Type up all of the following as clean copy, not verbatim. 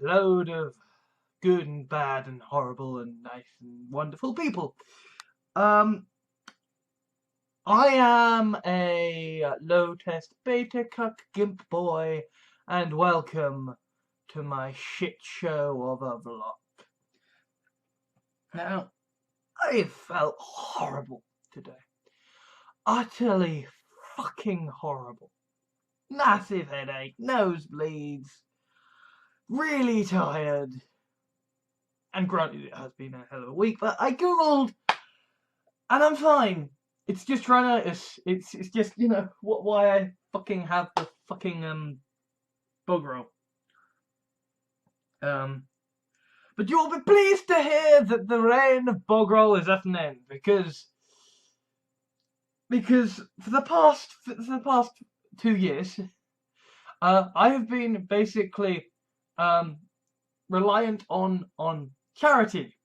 load of good and bad and horrible and nice and wonderful people. I am a low-test beta cuck gimp boy, and welcome to my shit show of a vlog. Now, I felt horrible today. Utterly fucking horrible. Massive headache, nosebleeds, really tired. And granted, it has been a hell of a week, but I googled, and I'm fine. It's just rhinitis. It's just, you know, why I fucking have the fucking bug roll. But you'll be pleased to hear that the reign of bug roll is at an end, because for the past 2 years, I have been basically reliant on charity,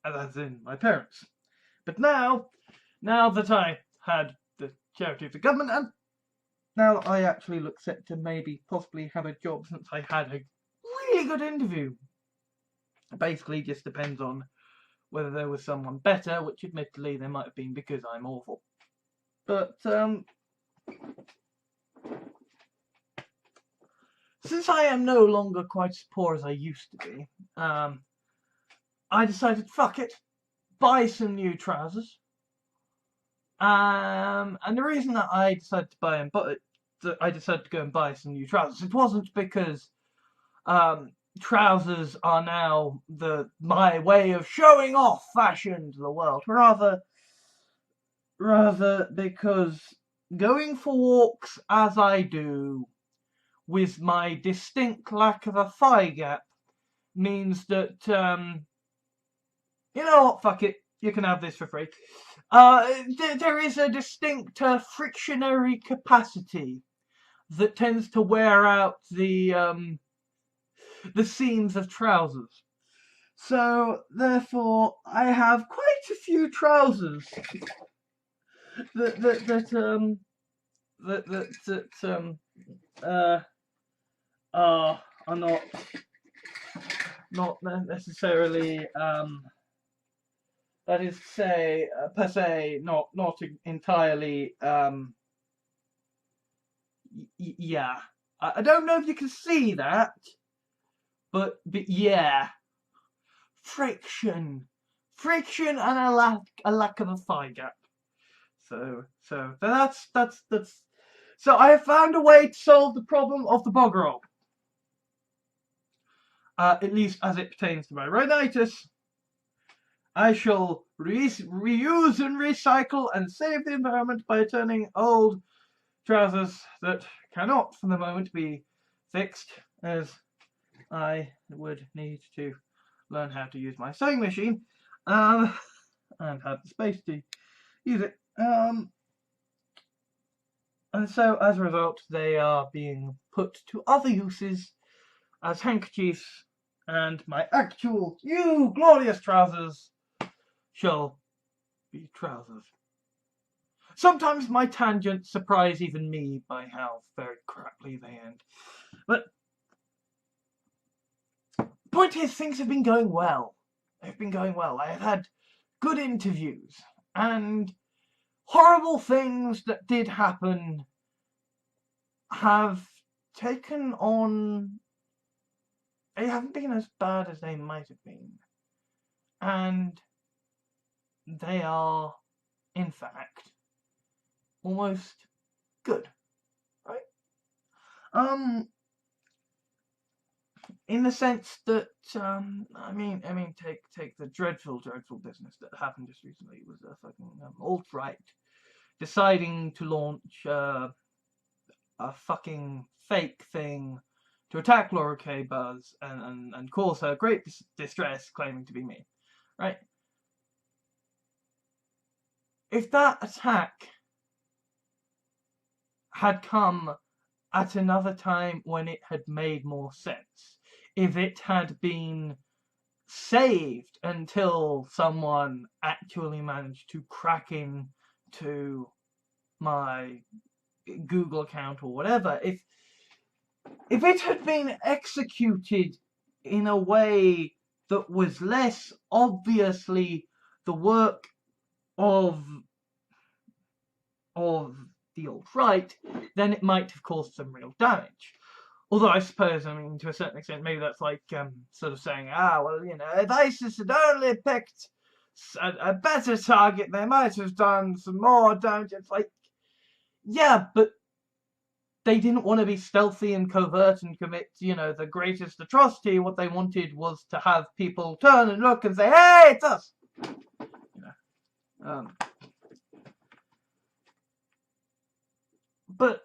as in my parents. But now that I had the charity of the government, and now that I actually look set to maybe possibly have a job since I had a really good interview, it basically just depends on whether there was someone better, which admittedly there might have been because I'm awful. But since I am no longer quite as poor as I used to be, I decided, fuck it, buy some new trousers. And the reason that I decided to buy them, but I decided to go and buy some new trousers, it wasn't because trousers are now my way of showing off fashion to the world. Rather because going for walks as I do, with my distinct lack of a thigh gap, means that, you know what, fuck it, you can have this for free. There is a distinct frictionary capacity that tends to wear out the seams of trousers. So, therefore, I have quite a few trousers that are not necessarily that is to say per se not entirely yeah. I don't know if you can see that, but yeah, friction and a lack of a thigh gap. So that's so I have found a way to solve the problem of the bog roll. At least as it pertains to my rhinitis. I shall reuse and recycle and save the environment by turning old trousers that cannot for the moment be fixed, as I would need to learn how to use my sewing machine and have the space to use it. And so as a result they are being put to other uses as handkerchiefs, and my actual new glorious trousers shall be trousers. Sometimes my tangents surprise even me by how very crappily they end. But the point is, things have been going well. They've been going well. I have had good interviews, and horrible things that did happen have taken on... They haven't been as bad as they might have been. And they are, in fact, almost good, right? In the sense that, I mean, take the dreadful business that happened just recently. It was a fucking alt-right deciding to launch a fucking fake thing to attack Laura K. Buzz and cause her great distress, claiming to be me, right? If that attack had come at another time when it had made more sense, if it had been saved until someone actually managed to crack into my Google account or whatever, if it had been executed in a way that was less obviously the work of the alt-right, then it might have caused some real damage. Although I suppose, I mean, to a certain extent, maybe that's like sort of saying, well, you know, if ISIS had only picked a better target, they might have done some more damage. It's like, yeah, but they didn't want to be stealthy and covert and commit, you know, the greatest atrocity. What they wanted was to have people turn and look and say, hey, it's us! You know, but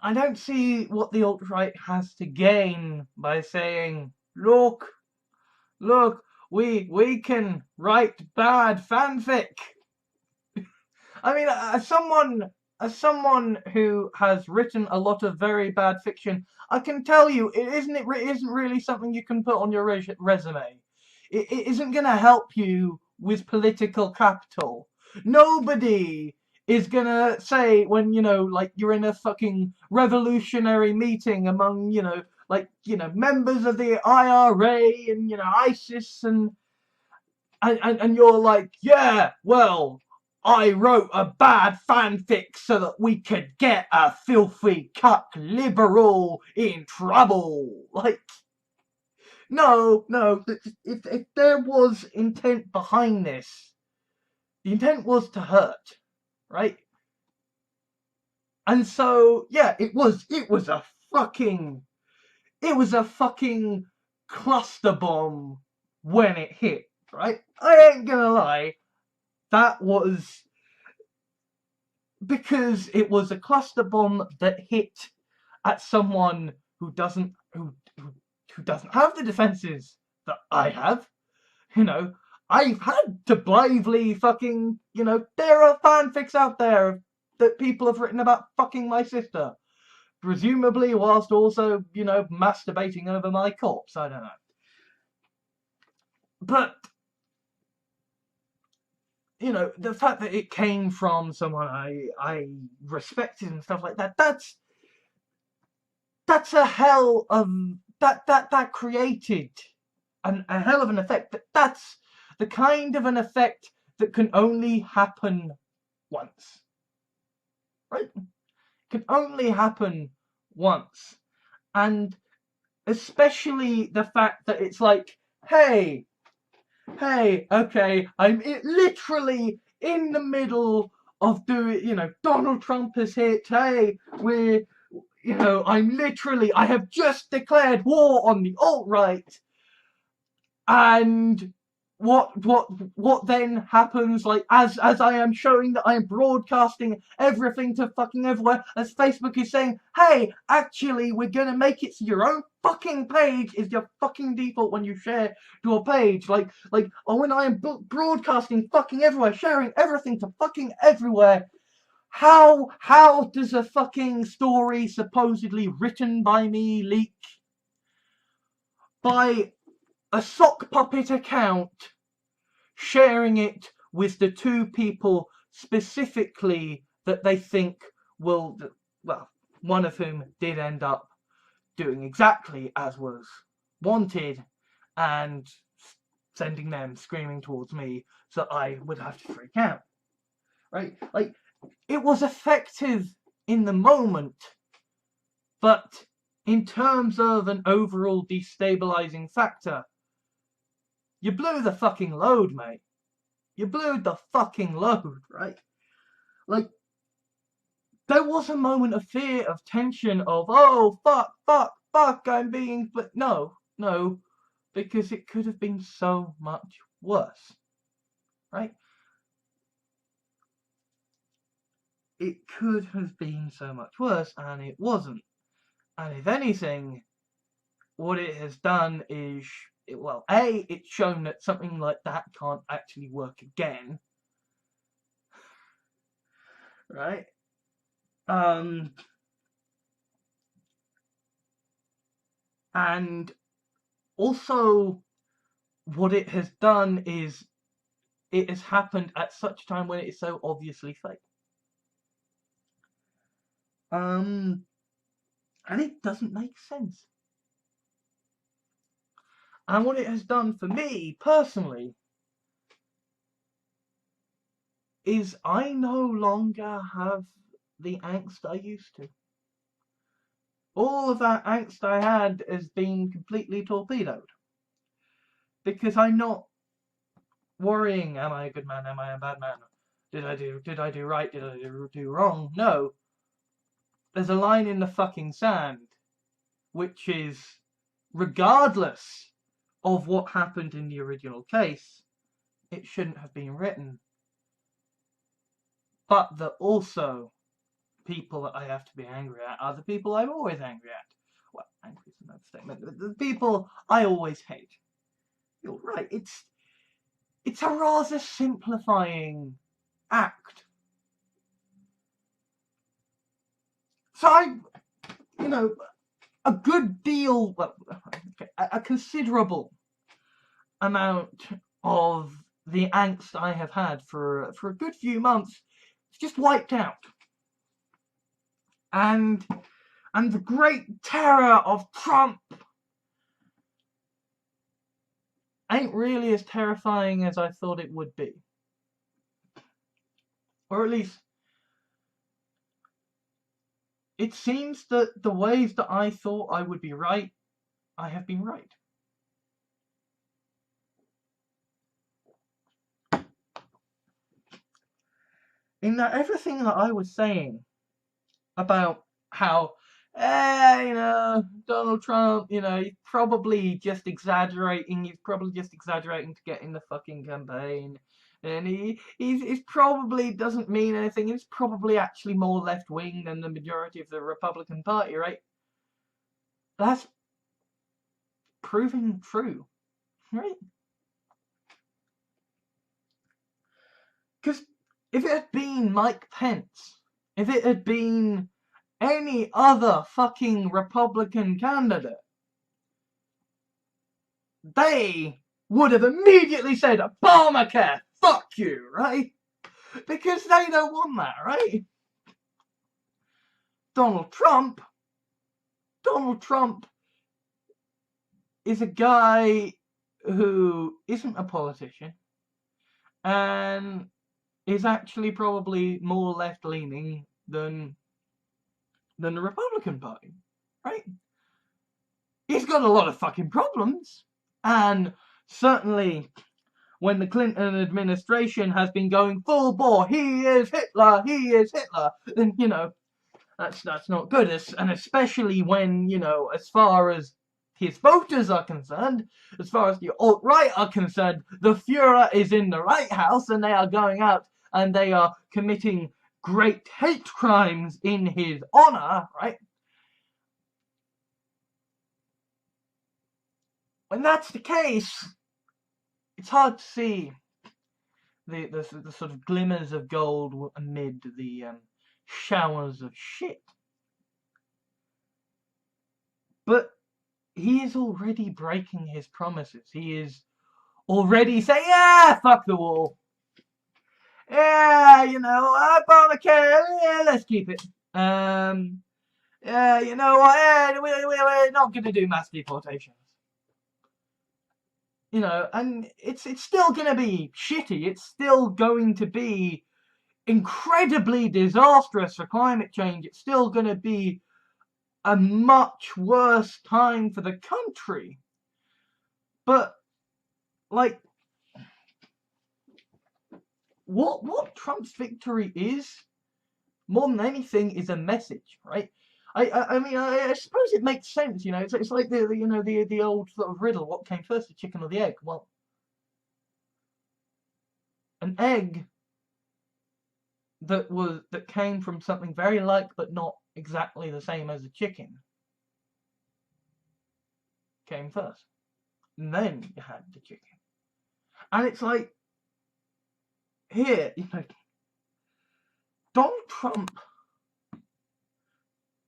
I don't see what the alt-right has to gain by saying, look, we can write bad fanfic. I mean, as someone who has written a lot of very bad fiction, I can tell you it isn't really something you can put on your resume. It isn't going to help you with political capital. Nobody is gonna say when, you know, like you're in a fucking revolutionary meeting among, you know, like, you know, members of the IRA and, you know, ISIS and you're like, yeah, well, I wrote a bad fanfic so that we could get a filthy cuck liberal in trouble. Like, no, if there was intent behind this, the intent was to hurt, right? And so, yeah, it was a fucking cluster bomb when it hit, right? I ain't gonna lie, that was because it was a cluster bomb that hit at someone who doesn't have the defenses that I have. You know, I've had to bravely fucking, you know, there are fanfics out there that people have written about fucking my sister. Presumably whilst also, you know, masturbating over my corpse. I don't know. But, you know, the fact that it came from someone I respected and stuff like that, that's a hell of... That created a hell of an effect. But that's the kind of an effect that can only happen once. Right? Can only happen once. And especially the fact that it's like, hey, okay, I'm literally in the middle of doing, you know, Donald Trump has hit, hey, we're, you know, I have just declared war on the alt-right, and what then happens, like, as I am showing that I am broadcasting everything to fucking everywhere, as Facebook is saying, hey, actually, we're gonna make it so your own fucking page is your fucking default when you share to a page, like, when I am broadcasting fucking everywhere, sharing everything to fucking everywhere, how does a fucking story supposedly written by me leak by a sock puppet account sharing it with the two people specifically that they think will, well, one of whom did end up doing exactly as was wanted and sending them screaming towards me so I would have to freak out, right? Like, it was effective in the moment, but in terms of an overall destabilizing factor, you blew the fucking load, mate. You blew the fucking load, right? Like, there was a moment of fear, of tension, of, oh, fuck, I'm being... But no, because it could have been so much worse, right? It could have been so much worse, and it wasn't. And if anything, what it has done is, well, A, it's shown that something like that can't actually work again, right? And also, what it has done is it has happened at such a time when it is so obviously fake. And it doesn't make sense. And what it has done for me, personally, is I no longer have the angst I used to. All of that angst I had has been completely torpedoed. Because I'm not worrying, am I a good man, am I a bad man? Did I do right, did I do wrong? No. There's a line in the fucking sand, which is, regardless of what happened in the original case, it shouldn't have been written. But that also, people that I have to be angry at are the people I'm always angry at. Well, angry is another statement. The people I always hate. You're right, it's a rather simplifying act. So a good deal, well, a considerable amount of the angst I have had for a good few months just wiped out. And the great terror of Trump ain't really as terrifying as I thought it would be. Or at least, it seems that the ways that I thought I would be right, I have been right. In that everything that I was saying about how, Donald Trump, he's probably just exaggerating. He's probably just exaggerating to get in the fucking campaign. And he's probably doesn't mean anything. He's probably actually more left-wing than the majority of the Republican Party, right? That's proving true, right? Because if it had been Mike Pence, if it had been any other fucking Republican candidate, they would have immediately said, Obamacare, fuck you, right? Because they don't want that, right? Donald Trump is a guy who isn't a politician and is actually probably more left-leaning than the Republican Party, right? He's got a lot of fucking problems, and certainly when the Clinton administration has been going full bore, he is Hitler, then, that's not good. And especially when, as far as his voters are concerned, as far as the alt-right are concerned, the Fuhrer is in the White House and they are going out and they are committing great hate crimes in his honor, right? When that's the case, it's hard to see the sort of glimmers of gold amid the showers of shit. But he is already breaking his promises. He is already saying, yeah, fuck the wall. Yeah, Obamacare, yeah, let's keep it. Yeah, you know what, yeah, we're not going to do mass deportations. And it's still going to be shitty. It's still going to be incredibly disastrous for climate change. It's still going to be a much worse time for the country. But, like, what Trump's victory is, more than anything, is a message, right? I mean, I suppose it makes sense, It's like the old sort of riddle: what came first, the chicken or the egg? Well, an egg that came from something very like, but not exactly the same as a chicken, came first, and then you had the chicken. And it's like, here, Donald Trump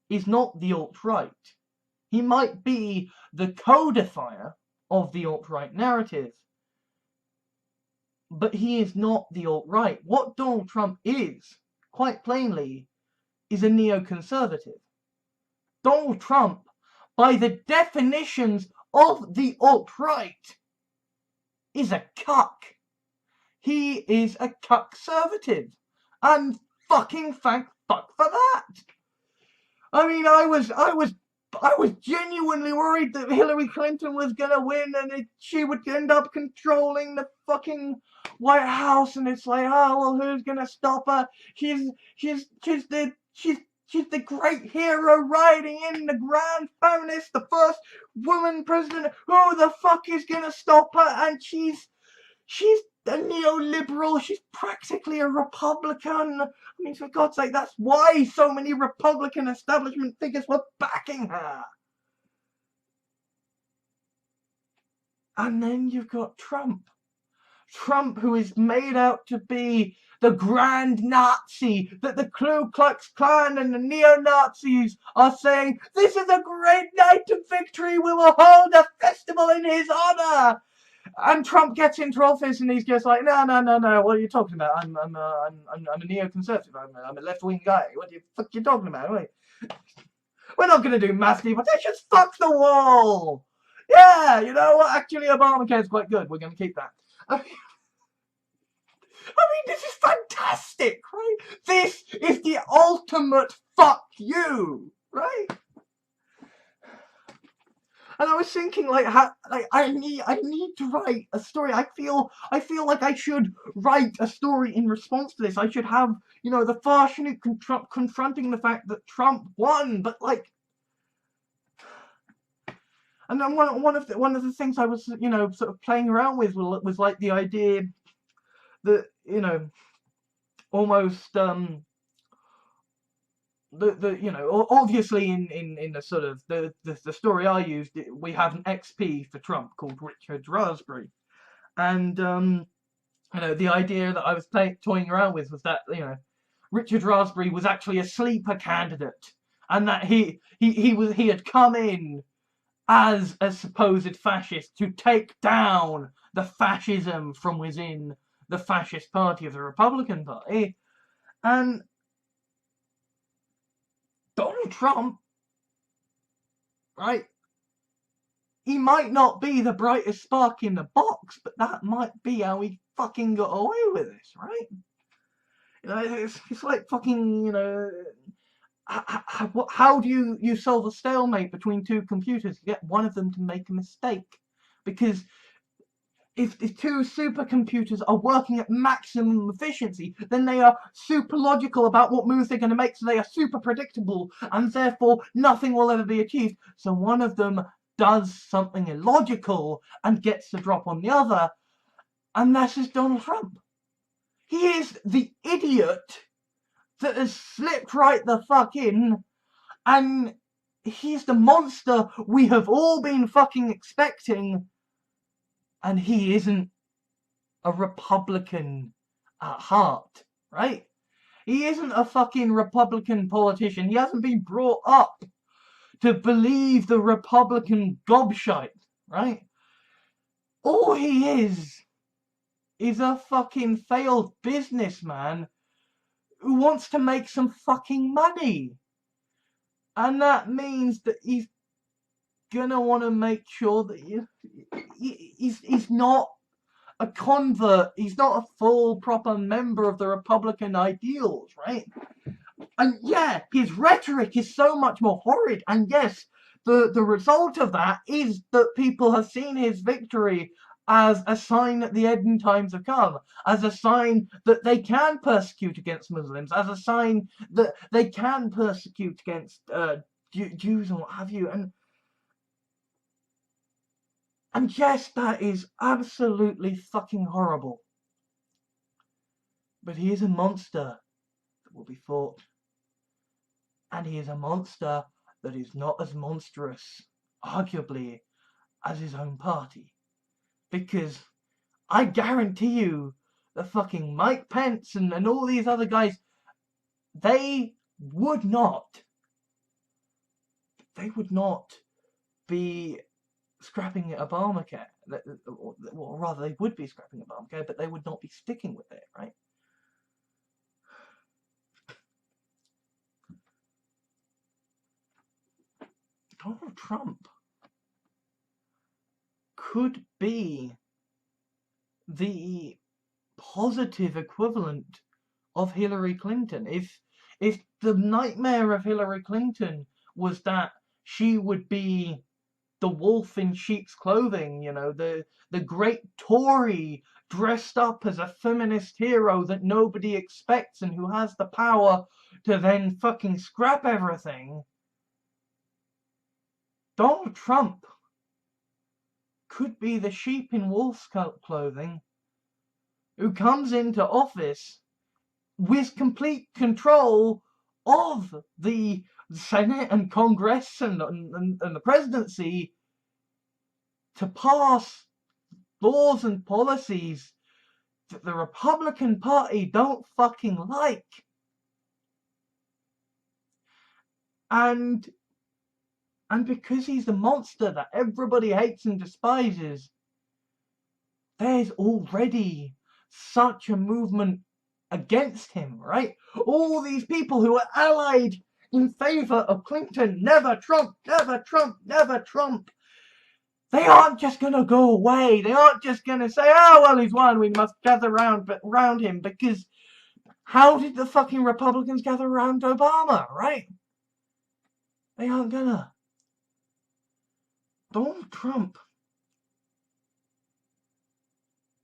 is not the alt-right. He might be the codifier of the alt-right narrative, but he is not the alt-right. What Donald Trump is, quite plainly, is a neoconservative. Donald Trump, by the definitions of the alt-right is a cuck. He is a cuck-servative. And fucking thank fuck for that. I mean, I was genuinely worried that Hillary Clinton was gonna win and she would end up controlling the fucking White House, and it's like, oh well, who's gonna stop her? She's the great hero riding in the grand bonus, the first woman president. Who the fuck is gonna stop her? And she's a neoliberal. She's practically a Republican. I mean, for God's sake, that's why so many Republican establishment figures were backing her. And then you've got Trump. Trump, who is made out to be the grand Nazi, that the Ku Klux Klan and the neo-Nazis are saying, this is a great night of victory, we will hold a festival in his honor. And Trump gets into office and he's just like, no, what are you talking about? I'm a neoconservative. I'm a left-wing guy. What the fuck are you talking about? Wait. We're not going to do mass deportations. Fuck the wall. Yeah, you know what? Actually, Obamacare is quite good. We're going to keep that. I mean, this is fantastic, right? This is the ultimate fuck you, right? And I was thinking, I need to write a story. I feel like I should write a story in response to this. I should have, the Far Schnook confronting the fact that Trump won, but and then one of the things I was, sort of playing around with was like the idea that, almost obviously in the sort of the story I used, we have an XP for Trump called Richard Raspberry, and the idea that I was toying around with was that Richard Raspberry was actually a sleeper candidate, and that he had come in as a supposed fascist to take down the fascism from within the fascist party of the Republican Party, and Donald Trump, right? He might not be the brightest spark in the box, but that might be how he fucking got away with this, right? It's like fucking, how do you solve a stalemate between two computers? You get one of them to make a mistake. Because if two supercomputers are working at maximum efficiency, then they are super logical about what moves they're going to make, so they are super predictable, and therefore nothing will ever be achieved. So one of them does something illogical and gets the drop on the other, and this is Donald Trump. He is the idiot that has slipped right the fuck in, and he's the monster we have all been fucking expecting, and he isn't a Republican at heart, right? He isn't a fucking Republican politician. He hasn't been brought up to believe the Republican gobshite, right? All he is a fucking failed businessman who wants to make some fucking money. And that means that he's gonna want to make sure that he's not a convert. He's not a full proper member of the Republican ideals, right? And yeah, his rhetoric is so much more horrid. And yes, the result of that is that people have seen his victory as a sign that the end times have come, as a sign that they can persecute against Muslims, as a sign that they can persecute against Jews and what have you. And yes, that is absolutely fucking horrible. But he is a monster that will be fought. And he is a monster that is not as monstrous, arguably, as his own party. Because I guarantee you, the fucking Mike Pence and all these other guys, they would not be scrapping Obamacare. Or rather, they would be scrapping Obamacare, but they would not be sticking with it, right? Donald Trump could be the positive equivalent of Hillary Clinton. If the nightmare of Hillary Clinton was that she would be the wolf in sheep's clothing, you know, the great Tory dressed up as a feminist hero that nobody expects and who has the power to then fucking scrap everything, Donald Trump could be the sheep in wolf's clothing who comes into office with complete control of the Senate and Congress and the presidency to pass laws and policies that the Republican Party don't fucking like. And because he's the monster that everybody hates and despises, there's already such a movement against him, right? All these people who are allied in favor of Clinton, never Trump, never Trump, never Trump. They aren't just going to go away. They aren't just going to say, oh, well, he's won, we must gather around him. Because how did the fucking Republicans gather around Obama, right? They aren't gonna. Donald Trump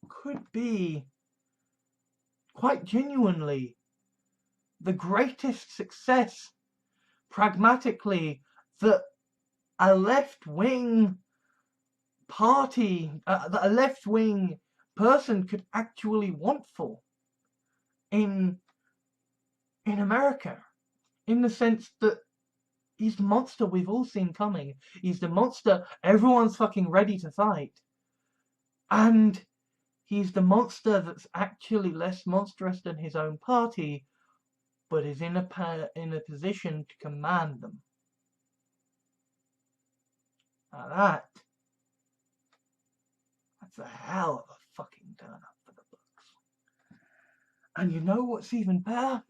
could be, quite genuinely, the greatest success, pragmatically, that a left-wing party, that a left-wing person could actually want for in America, in the sense that he's the monster we've all seen coming. He's the monster everyone's fucking ready to fight. And he's the monster that's actually less monstrous than his own party, but is in a position to command them. Now that's a hell of a fucking turn up for the books. And you know what's even better?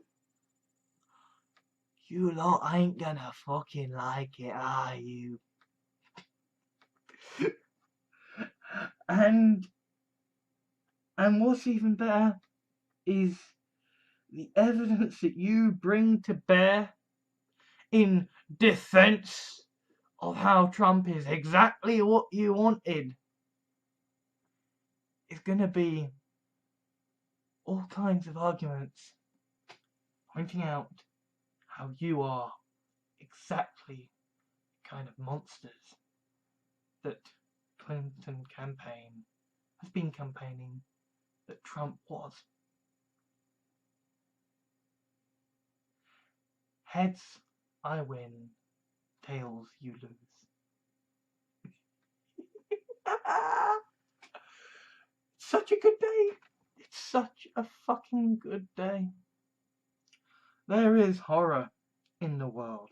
You lot ain't gonna fucking like it, are you? And what's even better is the evidence that you bring to bear in defense of how Trump is exactly what you wanted is gonna be all kinds of arguments pointing out how you are exactly the kind of monsters that Clinton campaign has been campaigning that Trump was. Heads, I win. Tails, you lose. Such a good day. It's such a fucking good day. There is horror in the world.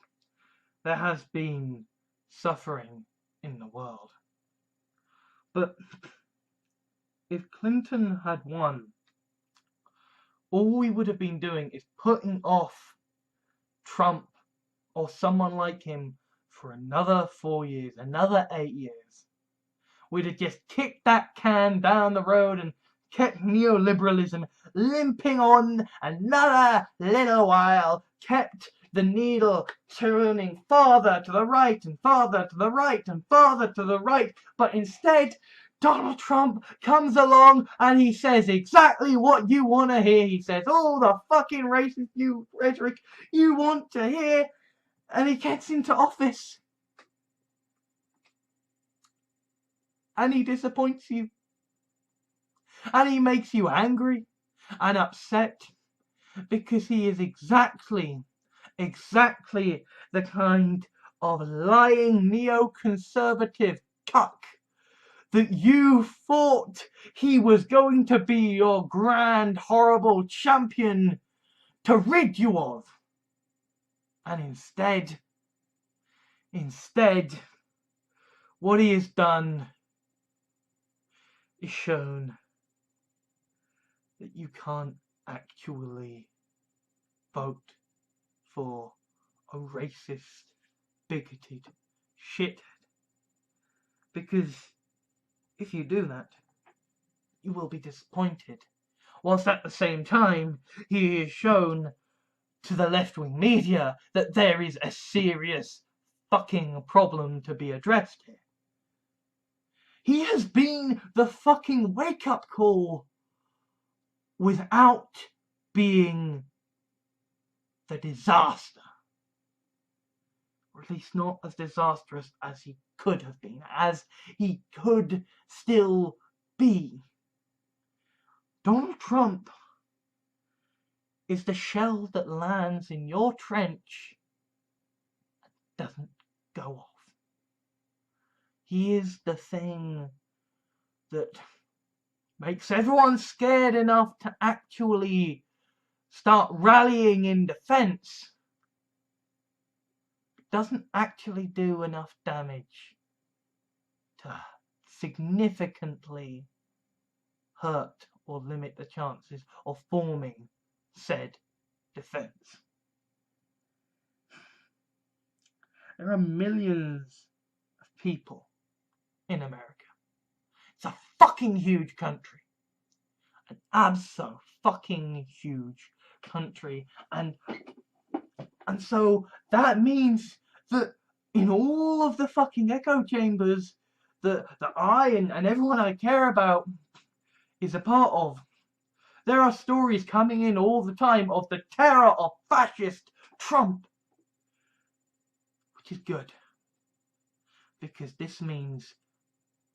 There has been suffering in the world. But if Clinton had won, all we would have been doing is putting off Trump or someone like him for another 4 years, another 8 years. We'd have just kicked that can down the road and kept neoliberalism limping on another little while, kept the needle turning farther to the right and farther to the right and farther to the right. But instead, Donald Trump comes along and he says exactly what you want to hear. He says all the fucking racist rhetoric you want to hear, and he gets into office and he disappoints you. And he makes you angry and upset because he is exactly the kind of lying neoconservative cuck that you thought he was going to be your grand, horrible champion to rid you of. And instead, what he has done is shown that you can't actually vote for a racist, bigoted shithead. Because if you do that, you will be disappointed. Whilst at the same time, he is shown to the left-wing media that there is a serious fucking problem to be addressed here. He has been the fucking wake-up call without being the disaster. Or at least not as disastrous as he could have been, as he could still be. Donald Trump is the shell that lands in your trench and doesn't go off. He is the thing that makes everyone scared enough to actually start rallying in defense, doesn't actually do enough damage to significantly hurt or limit the chances of forming said defense. There are millions of people in America. It's a fucking huge country. An abso-fucking huge country. And so that means that in all of the fucking echo chambers that I and everyone I care about is a part of, there are stories coming in all the time of the terror of fascist Trump. Which is good. Because this means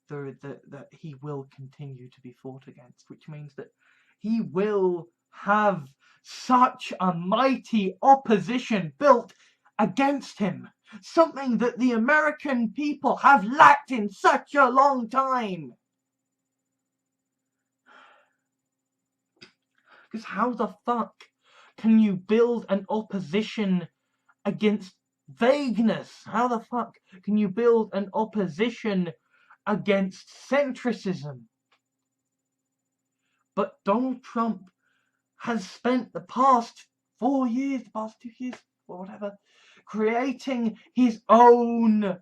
that he will continue to be fought against. Which means that he will have such a mighty opposition built against him. Something that the American people have lacked in such a long time. Because how the fuck can you build an opposition against vagueness? How the fuck can you build an opposition against centricism? But Donald Trump has spent the past 4 years, the past 2 years, or whatever, creating his own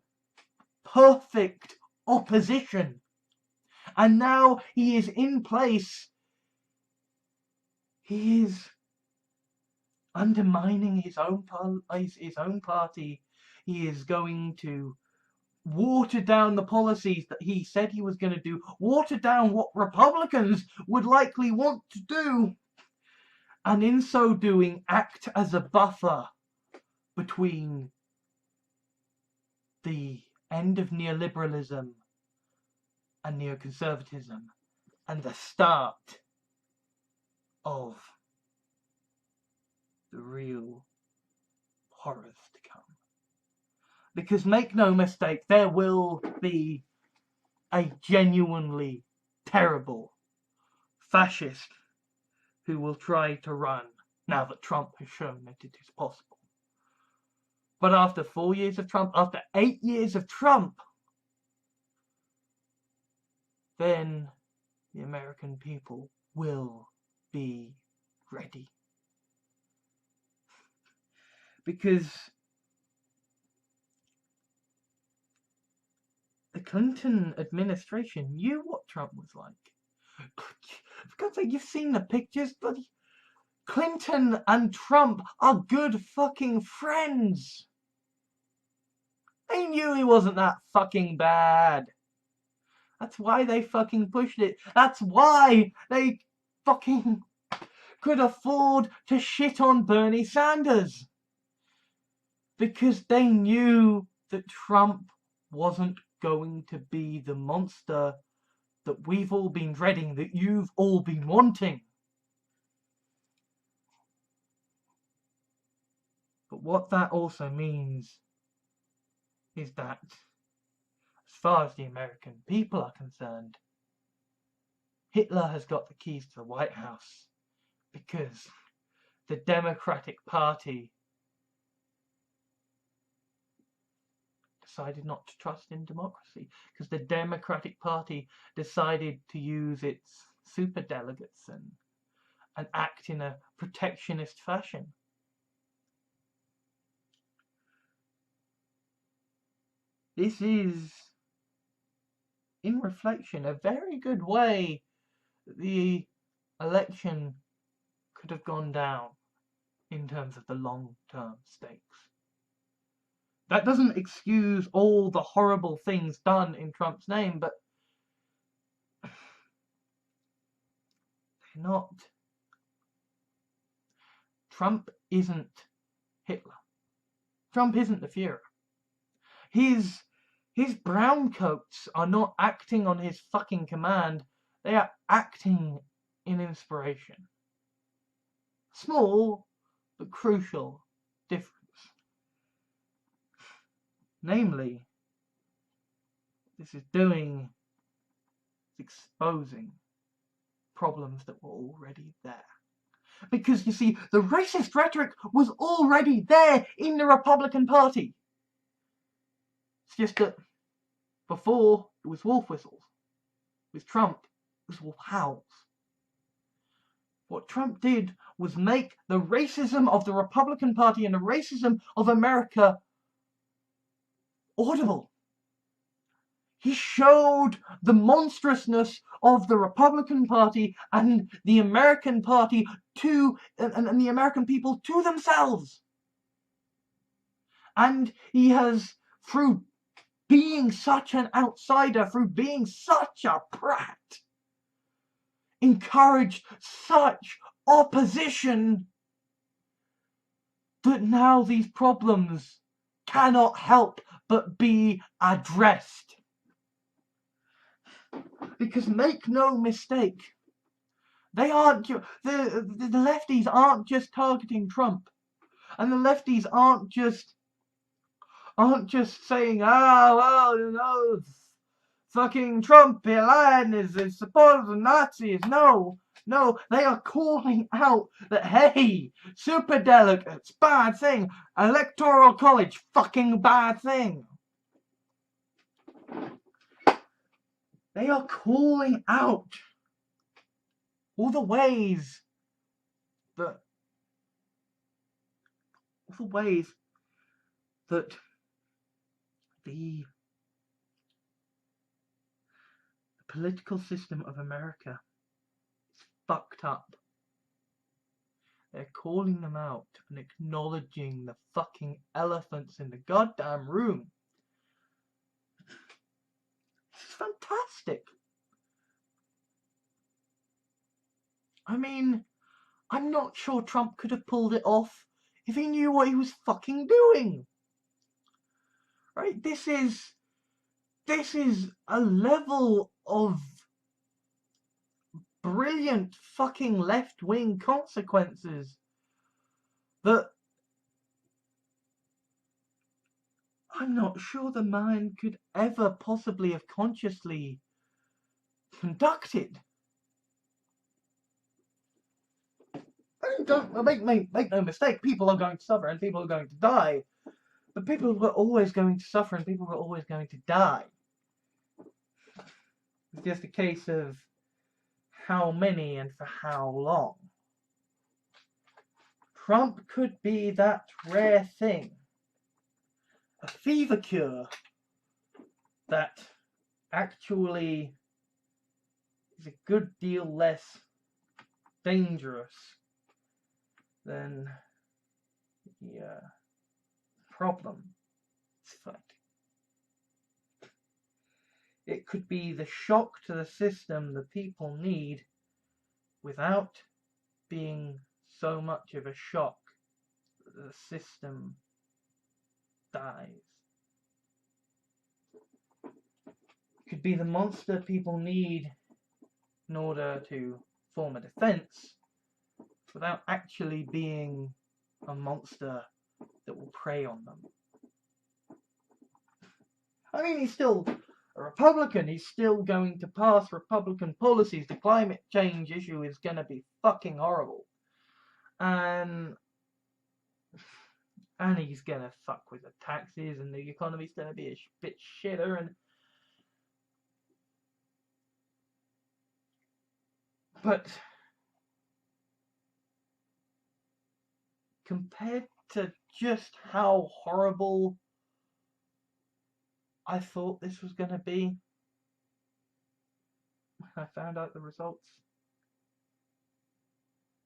perfect opposition. And now he is in place. He is undermining his own party. He is going to water down the policies that he said he was going to do, water down what Republicans would likely want to do, and in so doing act as a buffer between the end of neoliberalism and neoconservatism and the start of the real horrors to come. Because make no mistake, there will be a genuinely terrible fascist who will try to run now that Trump has shown that it is possible. But after 4 years of Trump, after 8 years of Trump, then the American people will be ready. Because the Clinton administration knew what Trump was like. For God's sake, you've seen the pictures, bloody Clinton and Trump are good fucking friends. They knew he wasn't that fucking bad. That's why they fucking pushed it. That's why they fucking could afford to shit on Bernie Sanders. Because they knew that Trump wasn't going to be the monster that we've all been dreading, that you've all been wanting. But what that also means is that, as far as the American people are concerned, Hitler has got the keys to the White House because the Democratic Party decided not to trust in democracy, because the Democratic Party decided to use its superdelegates and act in a protectionist fashion. This is in reflection, a very good way that the election could have gone down in terms of the long-term stakes. That doesn't excuse all the horrible things done in Trump's name, but they're not. Trump isn't Hitler. Trump isn't the Führer. His browncoats are not acting on his fucking command. They are acting in inspiration. Small, but crucial difference. Namely, this is exposing problems that were already there. Because, you see, the racist rhetoric was already there in the Republican Party. It's just that before, it was wolf whistles. With Trump, it was wolf howls. What Trump did was make the racism of the Republican Party and the racism of America audible. He showed the monstrousness of the Republican Party and the American Party and the American people to themselves. And he has, through being such an outsider, through being such a brat, encouraged such opposition that now these problems cannot help but be addressed. Because make no mistake, they aren't the lefties aren't just targeting Trump, and the lefties aren't just saying, oh well, you know, fucking Trump, he lied, is supporters of Nazis. No, they are calling out that, hey, superdelegates, bad thing, electoral college, fucking bad thing. They are calling out all the ways that the political system of America is fucked up. They're calling them out and acknowledging the fucking elephants in the goddamn room. This is fantastic. I mean, I'm not sure Trump could have pulled it off if he knew what he was fucking doing. Right? This is a level of brilliant fucking left-wing consequences that I'm not sure the mind could ever possibly have consciously conducted. Make no mistake, people are going to suffer and people are going to die. But people were always going to suffer and people were always going to die. It's just a case of how many and for how long. Trump could be that rare thing. A fever cure that actually is a good deal less dangerous than the problem it's fighting. It could be the shock to the system the people need without being so much of a shock that the system dies. It could be the monster people need in order to form a defense without actually being a monster that will prey on them. I mean, he's still a Republican. He's still going to pass Republican policies. The climate change issue is going to be fucking horrible. And he's going to fuck with the taxes, and the economy's going to be a bit shitter. But compared to just how horrible I thought this was going to be, I found out the results.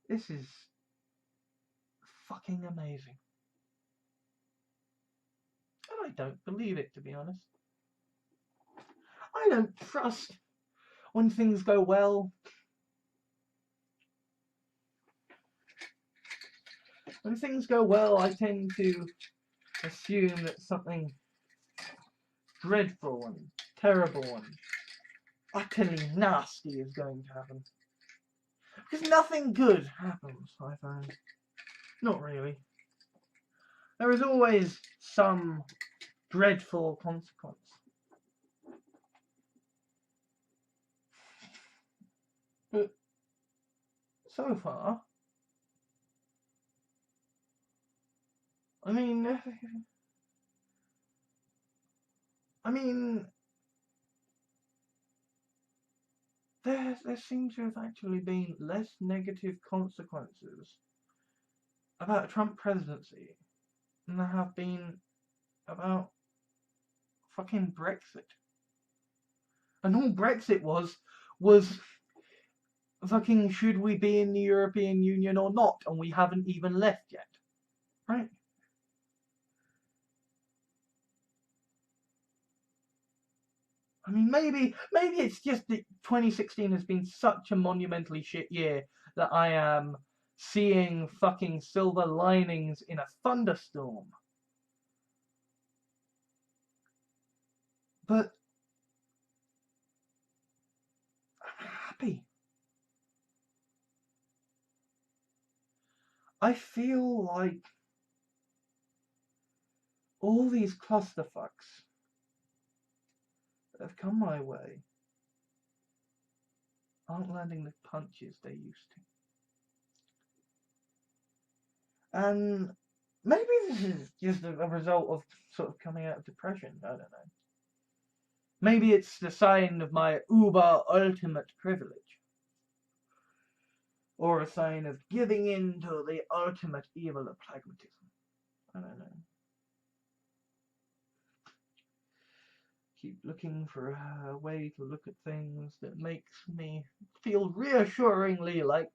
This is fucking amazing. And I don't believe it, to be honest. I don't trust when things go well. When things go well, I tend to assume that something dreadful and terrible and utterly nasty is going to happen. Because nothing good happens, I find. Not really. There is always some dreadful consequence. But so far, I mean, there seem to have actually been less negative consequences about a Trump presidency than there have been about fucking Brexit. And all Brexit was fucking, should we be in the European Union or not? And we haven't even left yet. Right? I mean, maybe it's just that 2016 has been such a monumentally shit year that I am seeing fucking silver linings in a thunderstorm. But I'm happy. I feel like all these clusterfucks that have come my way aren't landing the punches they used to. And maybe this is just a result of sort of coming out of depression. I don't know. Maybe it's the sign of my uber ultimate privilege. Or a sign of giving in to the ultimate evil of pragmatism. I don't know. Keep looking for a way to look at things that makes me feel reassuringly like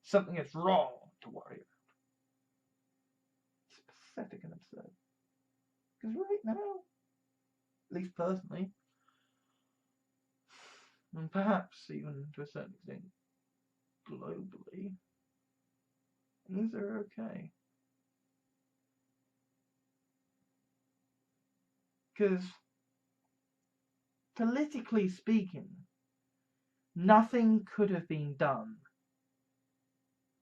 something is wrong to worry about. It's pathetic and absurd. Because right now, at least personally, and perhaps even to a certain extent globally, things are okay. Because politically speaking, nothing could have been done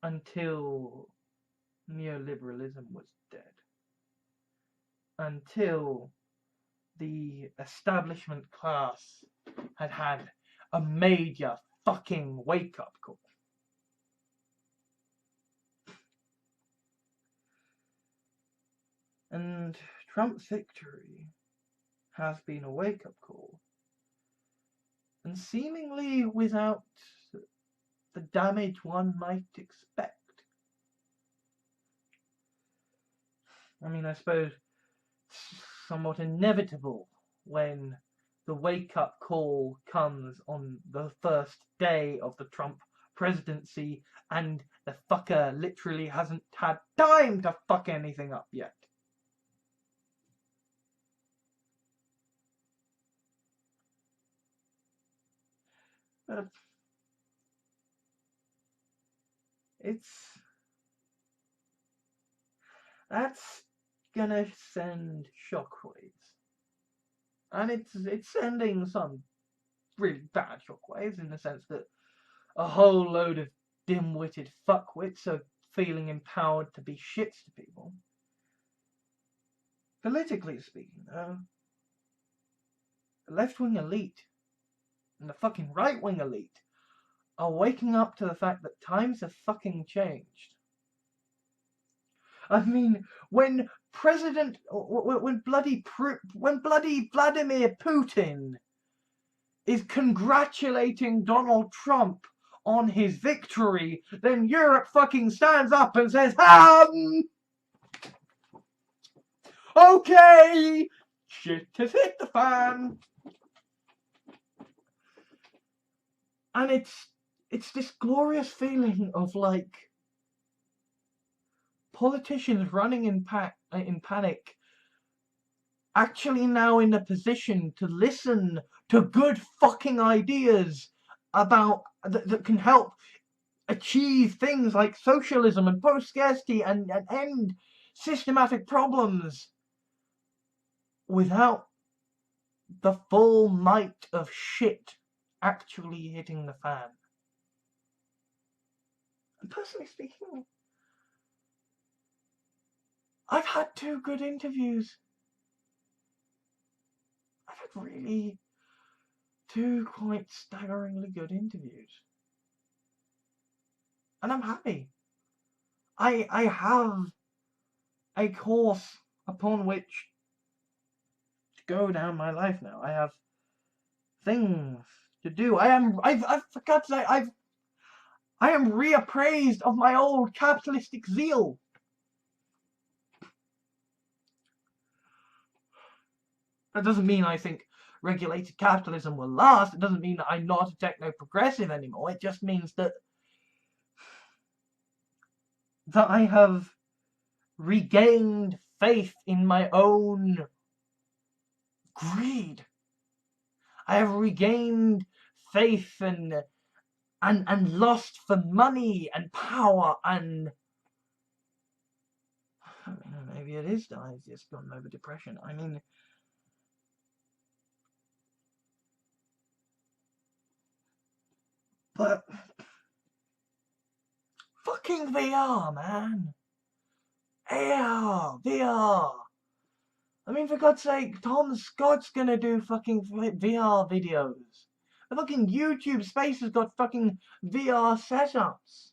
until neoliberalism was dead. Until the establishment class had a major fucking wake-up call. And Trump's victory has been a wake-up call. And seemingly without the damage one might expect. I mean, I suppose it's somewhat inevitable when the wake-up call comes on the first day of the Trump presidency and the fucker literally hasn't had time to fuck anything up yet. That's gonna send shockwaves, and it's sending some really bad shockwaves in the sense that a whole load of dim-witted fuckwits are feeling empowered to be shits to people. Politically speaking, though, the left-wing elite and the fucking right-wing elite are waking up to the fact that times have fucking changed. I mean, when bloody Vladimir Putin is congratulating Donald Trump on his victory, then Europe fucking stands up and says, okay, shit has hit the fan. And it's this glorious feeling of like politicians running in panic, actually now in a position to listen to good fucking ideas about that can help achieve things like socialism and post-scarcity and end systematic problems without the full might of shit actually hitting the fan. And personally speaking, I've had 2 good interviews. I've had really 2 quite staggeringly good interviews. And I'm happy. I have a course upon which to go down my life now. I have things to do. I've for God's sake, I am reappraised of my old capitalistic zeal. That doesn't mean I think regulated capitalism will last. It doesn't mean that I'm not a techno-progressive anymore. It just means that I have regained faith in my own greed. I have regained faith and lust for money and power, and I mean, maybe it is that I've just gotten over depression. I mean, but fucking VR, man. AR, VR. I mean, for God's sake, Tom Scott's gonna do fucking VR videos. The fucking YouTube space has got fucking VR setups.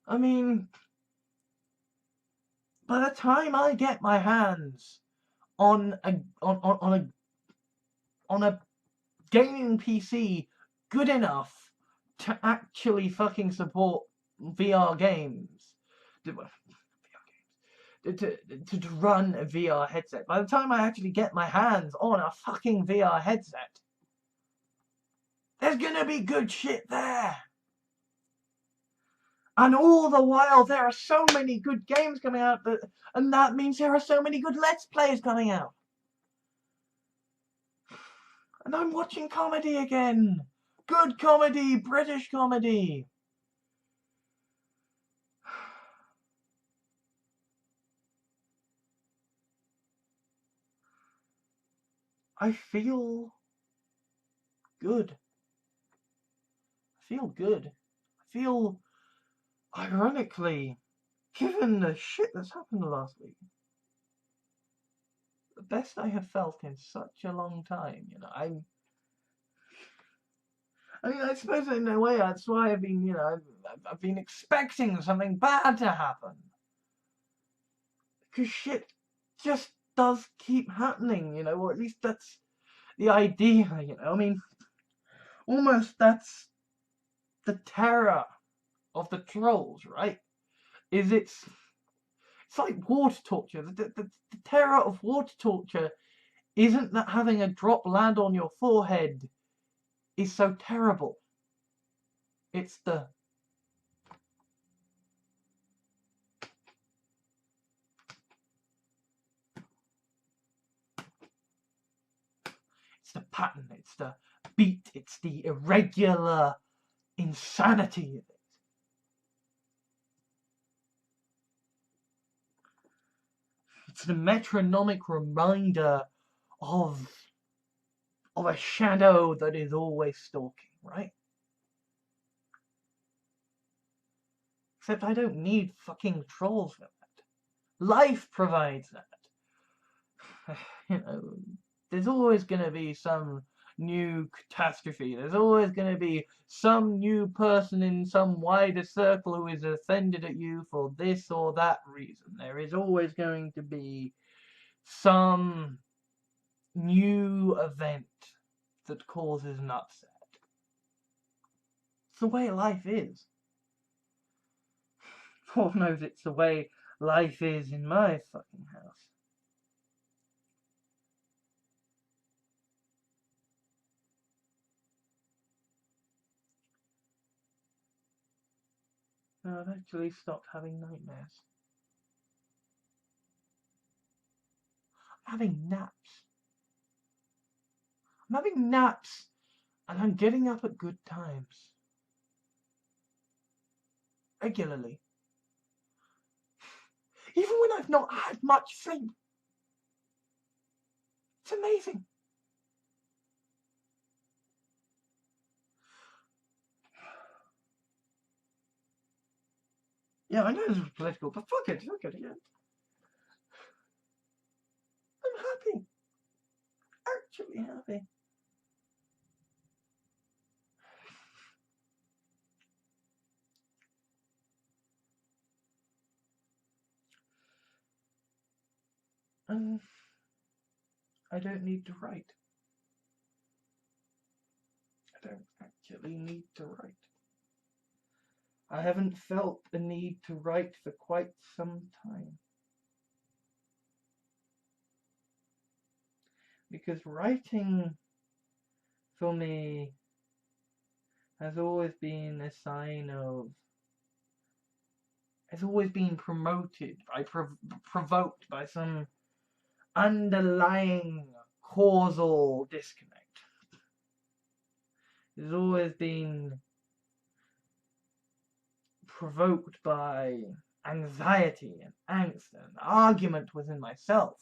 I mean, by the time I get my hands on a gaming PC good enough to actually fucking support VR games, to run a VR headset. By the time I actually get my hands on a fucking VR headset, there's gonna be good shit there. And all the while, there are so many good games coming out, and that means there are so many good Let's Plays coming out. And I'm watching comedy again. Good comedy, British comedy. I feel good. I feel good. I feel, ironically, given the shit that's happened the last week, the best I have felt in such a long time. You know, I mean, I suppose in a way that's why I've been, you know, I've been expecting something bad to happen. Because shit just does keep happening, you know, or at least that's the idea, you know. I mean, almost that's the terror of the trolls, right? It's like water torture. The terror of water torture isn't that having a drop land on your forehead is so terrible. It's the pattern, it's the beat, it's the irregular insanity of it. It's the metronomic reminder of a shadow that is always stalking, right? Except I don't need fucking trolls for that. Life provides that. You know, there's always going to be some new catastrophe. There's always going to be some new person in some wider circle who is offended at you for this or that reason. There is always going to be some new event that causes an upset. It's the way life is. Lord knows it's the way life is in my fucking house. No, I've actually stopped having nightmares. I'm having naps. I'm having naps, and I'm getting up at good times. Regularly. Even when I've not had much sleep. It's amazing. Yeah, I know this is political, but fuck it, yeah. I'm happy. Actually happy. And I don't need to write. I don't actually need to write. I haven't felt the need to write for quite some time. Because writing, for me, has always been a sign of... has always been promoted, provoked by some underlying causal disconnect. It's always been provoked by anxiety and angst and argument within myself.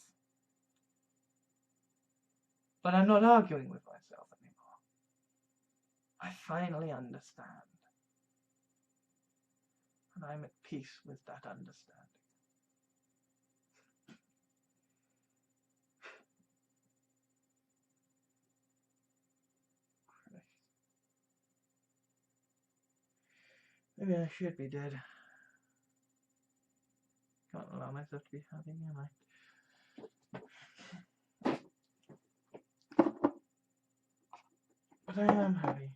But I'm not arguing with myself anymore. I finally understand. And I'm at peace with that understanding. Maybe I should be dead. Can't allow myself to be happy, am I? But I am happy.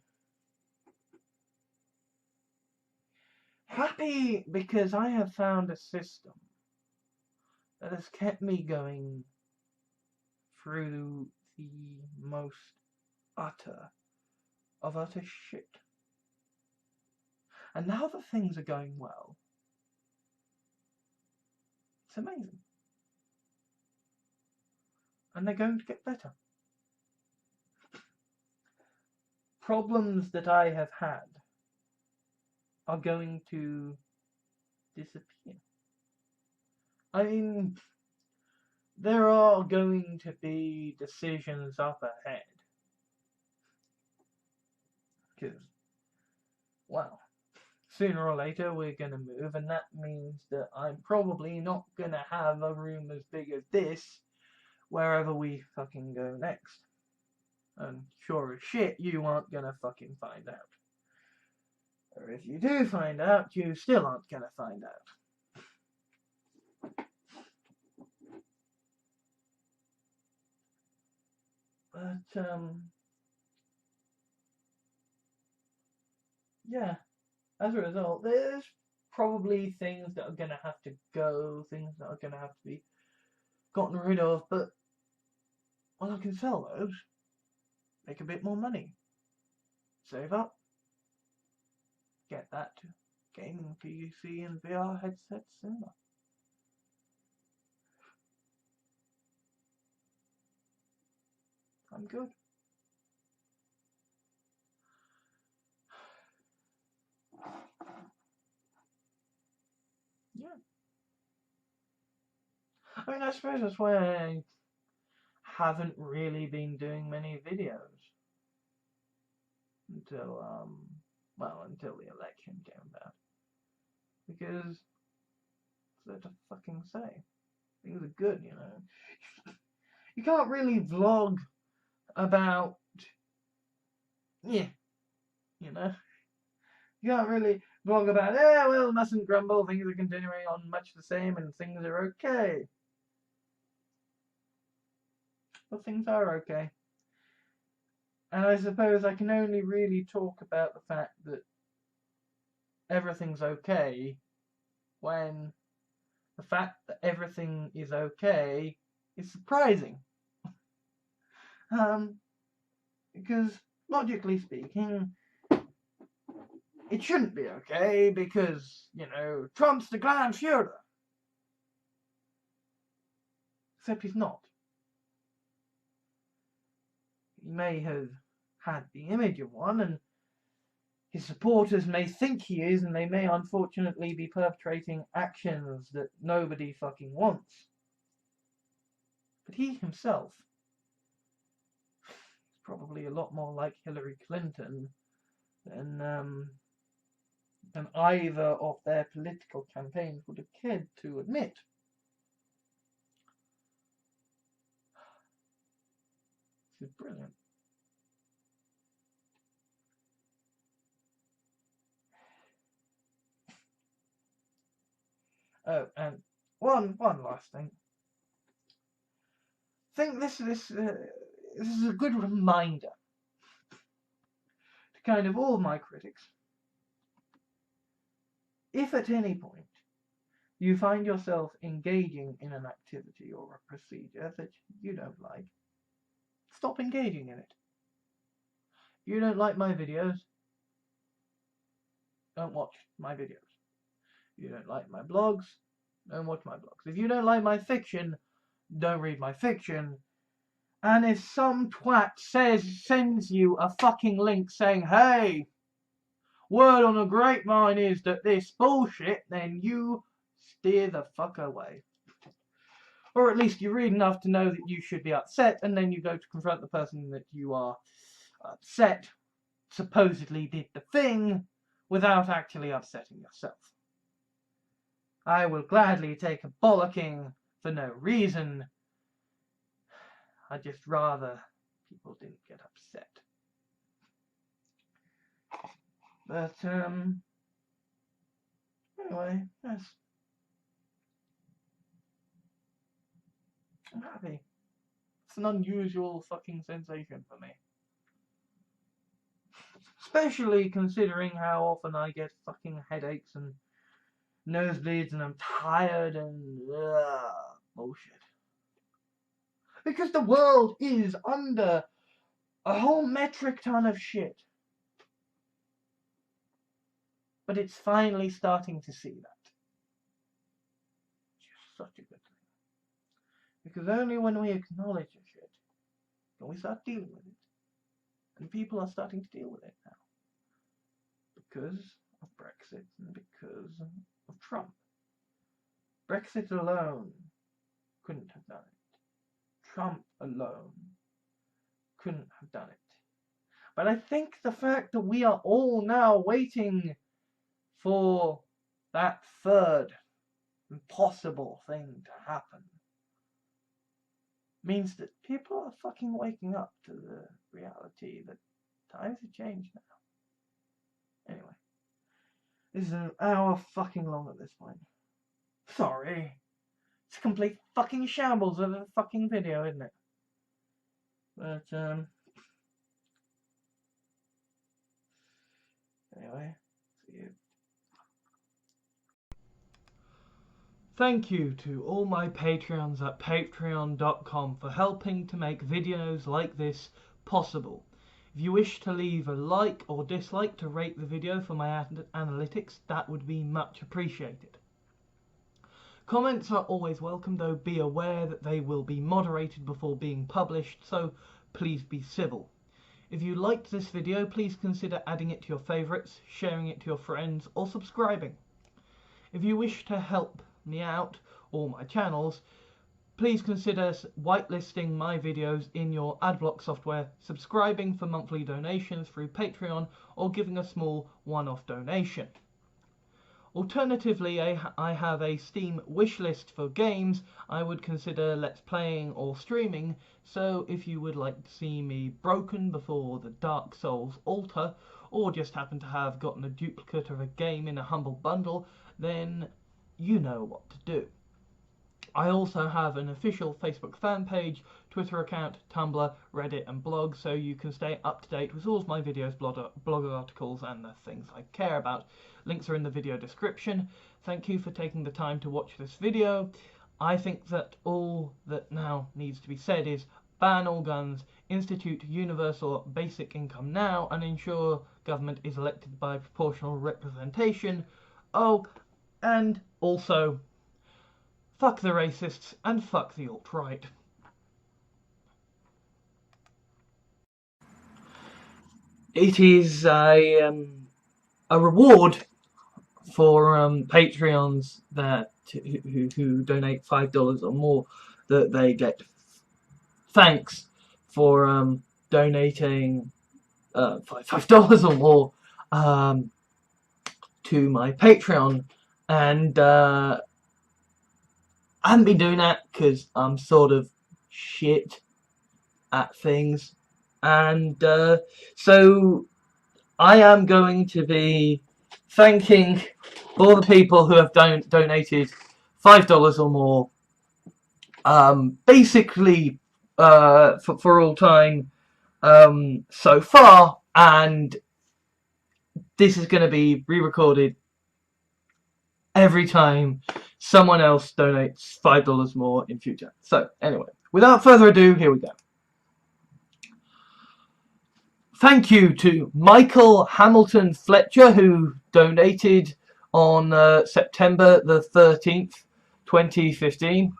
Happy because I have found a system that has kept me going through the most utter of utter shit. And now that things are going well, it's amazing. And they're going to get better. Problems that I have had are going to disappear. I mean, there are going to be decisions up ahead. Because, well, sooner or later we're going to move, and that means that I'm probably not going to have a room as big as this wherever we fucking go next. And sure as shit, you aren't going to fucking find out. Or if you do find out, you still aren't going to find out. But, yeah, as a result, there's probably things that are going to have to go, things that are going to have to be gotten rid of, but, well, I can sell those, make a bit more money, save up, get that gaming PC and VR headset sooner. I'm good. Yeah. I mean, I suppose that's why I haven't really been doing many videos until, until the election came about. Because, what's there to fucking say? Things are good, you know. You can't really vlog about, yeah, you know. You can't really vlog about, well, mustn't grumble, things are continuing on much the same and things are okay. Well, things are okay. And I suppose I can only really talk about the fact that everything's okay when the fact that everything is okay is surprising. Because, logically speaking, it shouldn't be okay because, you know, Trump's the Grand Führer. Except he's not. He may have had the image of one, and his supporters may think he is, and they may unfortunately be perpetrating actions that nobody fucking wants. But he himself is probably a lot more like Hillary Clinton than either of their political campaigns would have cared to admit. This is brilliant. Oh, and one last thing. I think this is a good reminder to kind of all my critics. If at any point you find yourself engaging in an activity or a procedure that you don't like, stop engaging in it. If you don't like my videos, don't watch my videos. If you don't like my blogs, don't watch my blogs. If you don't like my fiction, don't read my fiction. And if some twat sends you a fucking link saying, hey, word on a grapevine is that this bullshit, then you steer the fuck away. Or at least you read enough to know that you should be upset, and then you go to confront the person that you are upset supposedly did the thing without actually upsetting yourself. I will gladly take a bollocking for no reason. I'd just rather people didn't get upset. But, anyway, yes. I'm happy. It's an unusual fucking sensation for me. Especially considering how often I get fucking headaches and nosebleeds and I'm tired and bullshit. Because the world is under a whole metric ton of shit. But it's finally starting to see that. Which is such a good thing. Because only when we acknowledge the shit can we start dealing with it. And people are starting to deal with it now. Because of Brexit and because of Trump. Brexit alone couldn't have done it. Trump alone couldn't have done it. But I think the fact that we are all now waiting for that third impossible thing to happen means that people are fucking waking up to the reality that times have changed now. Anyway, this is an hour fucking long at this point. Sorry. It's a complete fucking shambles of a fucking video, isn't it? But, anyway, see you. Thank you to all my Patreons at patreon.com for helping to make videos like this possible. If you wish to leave a like or dislike to rate the video for my analytics, that would be much appreciated. Comments are always welcome, though be aware that they will be moderated before being published, so please be civil. If you liked this video, please consider adding it to your favourites, sharing it to your friends, or subscribing. If you wish to help me out, or my channels, please consider whitelisting my videos in your adblock software, subscribing for monthly donations through Patreon, or giving a small one-off donation. Alternatively, I have a Steam wishlist for games I would consider let's playing or streaming, so if you would like to see me broken before the Dark Souls altar, or just happen to have gotten a duplicate of a game in a humble bundle, then you know what to do. I also have an official Facebook fan page, Twitter account, Tumblr, Reddit and blog, so you can stay up to date with all of my videos, blog articles and the things I care about. Links are in the video description. Thank you for taking the time to watch this video. I think that all that now needs to be said is ban all guns, institute universal basic income now, and ensure government is elected by proportional representation. Oh, and also, fuck the racists and fuck the alt-right. It is a reward for Patreons that who donate $5 or more, that they get thanks for donating $5 or more to my Patreon. And I haven't been doing that because I'm sort of shit at things, and so I am going to be thanking all the people who have donated $5 or more, basically for all time so far, and this is going to be re-recorded every time someone else donates $5 more in future. So anyway, without further ado, here we go. Thank you to Michael Hamilton Fletcher, who donated on September the 13th, 2015.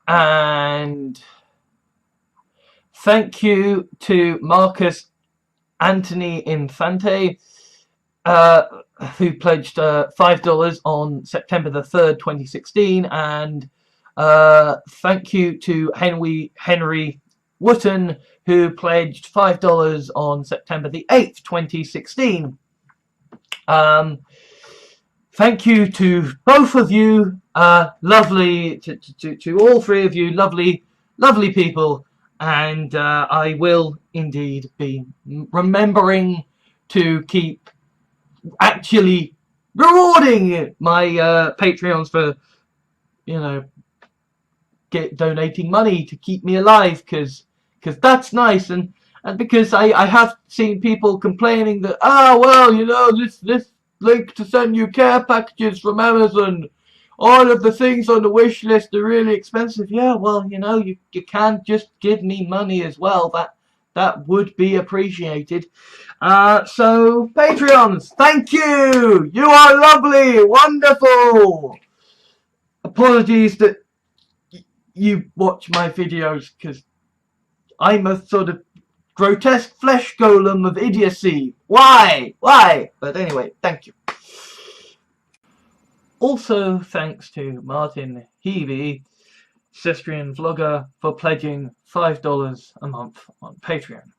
And thank you to Marcus Anthony Infante, who pledged $5 on September the 3rd, 2016. And thank you to Henry Wotton, who pledged $5 on September the 8th, 2016. Thank you to both of you, lovely, to all three of you, lovely people, and I will indeed be remembering to keep actually rewarding my Patreons for, you know, donating money to keep me alive, because that's nice, and because I have seen people complaining that, well, you know, this link to send you care packages from Amazon, all of the things on the wish list are really expensive. Yeah, well, you know, you can't just give me money as well. That would be appreciated. So Patreons, thank you. You are lovely, wonderful. Apologies that you watch my videos, because I'm a sort of grotesque flesh golem of idiocy. Why? But anyway, thank you. Also, thanks to Martin Heavey, Cestrian Vlogger, for pledging $5 a month on Patreon.